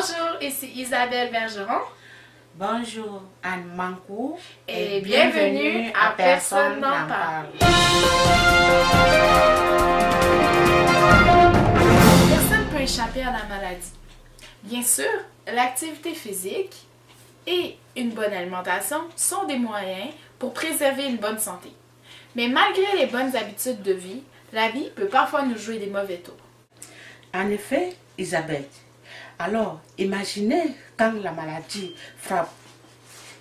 Bonjour, ici Isabelle Bergeron. Bonjour Anne Mancourt Et bienvenue à Personne n'en parle. Personne ne peut échapper à la maladie. Bien sûr, l'activité physique et une bonne alimentation sont des moyens pour préserver une bonne santé. Mais malgré les bonnes habitudes de vie, la vie peut parfois nous jouer des mauvais tours. En effet, Isabelle, alors imaginez quand la maladie frappe.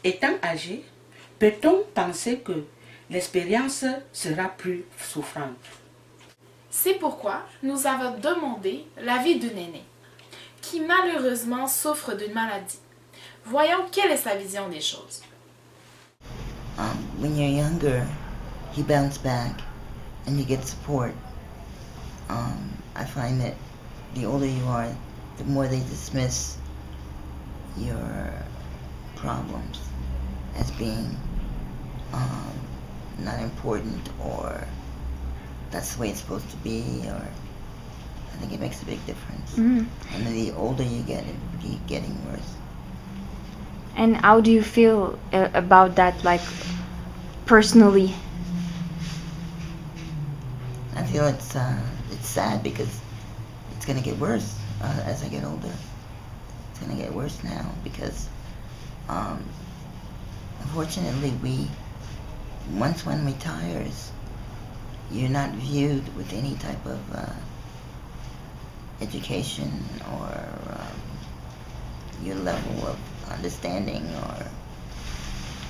Étant âgé, peut-on penser que l'expérience sera plus souffrante? C'est pourquoi nous avons demandé l'avis d'une aînée qui malheureusement souffre d'une maladie. Voyons quelle est sa vision des choses. When you're younger, you bounce back and you get support. I find that the older you are, the more they dismiss your problems as being not important, or that's the way it's supposed to be, or I think it makes a big difference. And the older you get, it will be getting worse. And how do you feel about that, like, personally? I feel it's sad because it's going to get worse as I get older. It's going to get worse now because unfortunately once one retires, you're not viewed with any type of education or your level of understanding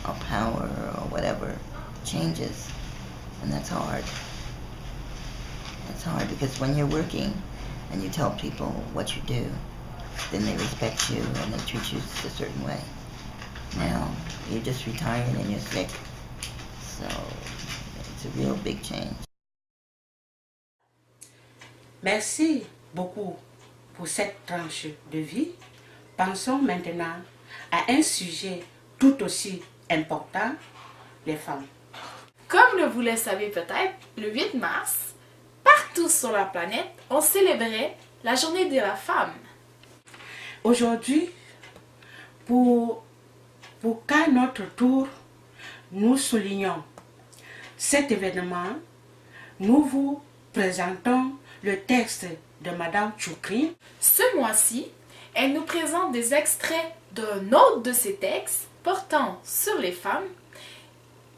or power or whatever changes, and that's hard. It's hard because when you're working and you tell people what you do, then they respect you and they treat you a certain way. Now, you're just retired and you're sick, so it's a real big change. Merci beaucoup pour cette tranche de vie. Pensons maintenant à un sujet tout aussi important, les femmes. Comme vous le savez peut-être, le 8 mars, partout sur la planète, on célébrait la journée de la femme. Aujourd'hui, pour qu'à notre tour, nous soulignons cet événement, nous vous présentons le texte de Madame Choukri. Ce mois-ci, elle nous présente des extraits d'un autre de ses textes portant sur les femmes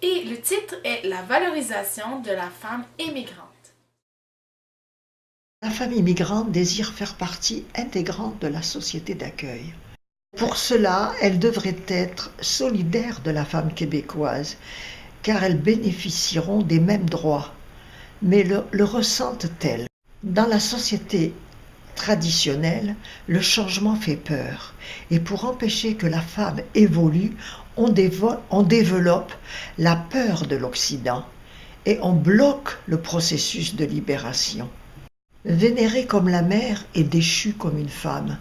et le titre est « La valorisation de la femme immigrante ». La femme immigrante désire faire partie intégrante de la société d'accueil. Pour cela, elle devrait être solidaire de la femme québécoise, car elles bénéficieront des mêmes droits. Mais le ressentent-elles? Dans la société traditionnelle, le changement fait peur. Et pour empêcher que la femme évolue, on développe la peur de l'Occident et on bloque le processus de libération. Vénérée comme la mère et déchue comme une femme,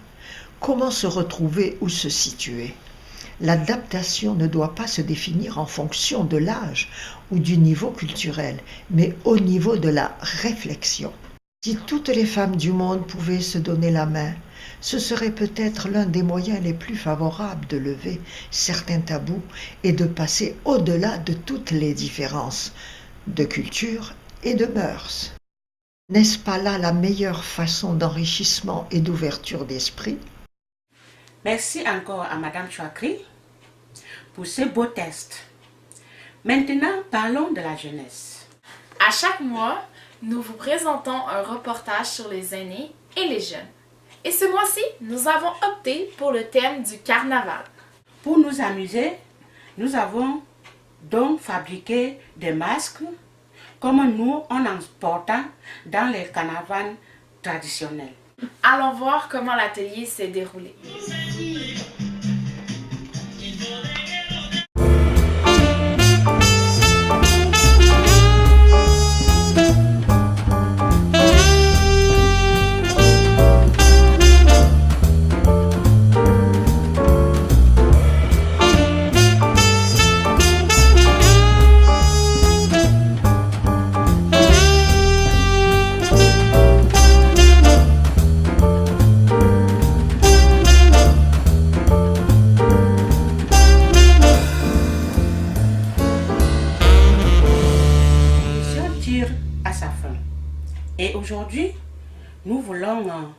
comment se retrouver ou se situer? L'adaptation ne doit pas se définir en fonction de l'âge ou du niveau culturel, mais au niveau de la réflexion. Si toutes les femmes du monde pouvaient se donner la main, ce serait peut-être l'un des moyens les plus favorables de lever certains tabous et de passer au-delà de toutes les différences de culture et de mœurs. N'est-ce pas là la meilleure façon d'enrichissement et d'ouverture d'esprit? Merci encore à Madame Chouakri pour ce beau test. Maintenant, parlons de la jeunesse. À chaque mois, nous vous présentons un reportage sur les aînés et les jeunes. Et ce mois-ci, nous avons opté pour le thème du carnaval. Pour nous amuser, nous avons donc fabriqué des masques comme nous en portant dans les carnavals traditionnels. Allons voir comment l'atelier s'est déroulé. nous voulons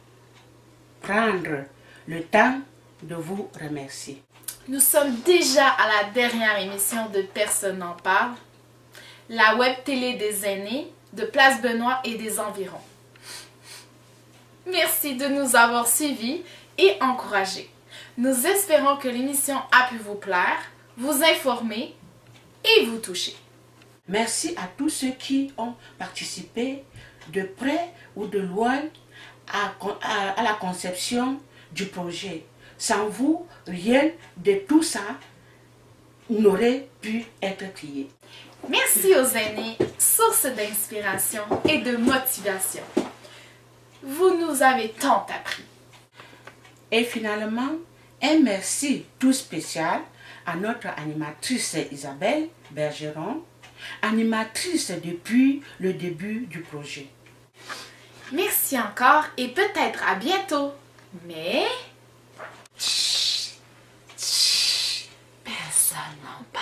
prendre le temps de vous remercier. Nous sommes déjà à la dernière émission de Personne n'en parle, la web télé des aînés de Place Benoît et des environs. Merci de nous avoir suivis et encouragés. Nous espérons que l'émission a pu vous plaire, vous informer et vous toucher. Merci à tous ceux qui ont participé de près ou de loin à la conception du projet. Sans vous, rien de tout ça n'aurait pu être créé. Merci aux aînés, source d'inspiration et de motivation. Vous nous avez tant appris. Et finalement, un merci tout spécial à notre animatrice Isabelle Bergeron, animatrice depuis le début du projet. Merci encore et peut-être à bientôt. Mais... personne n'en parle.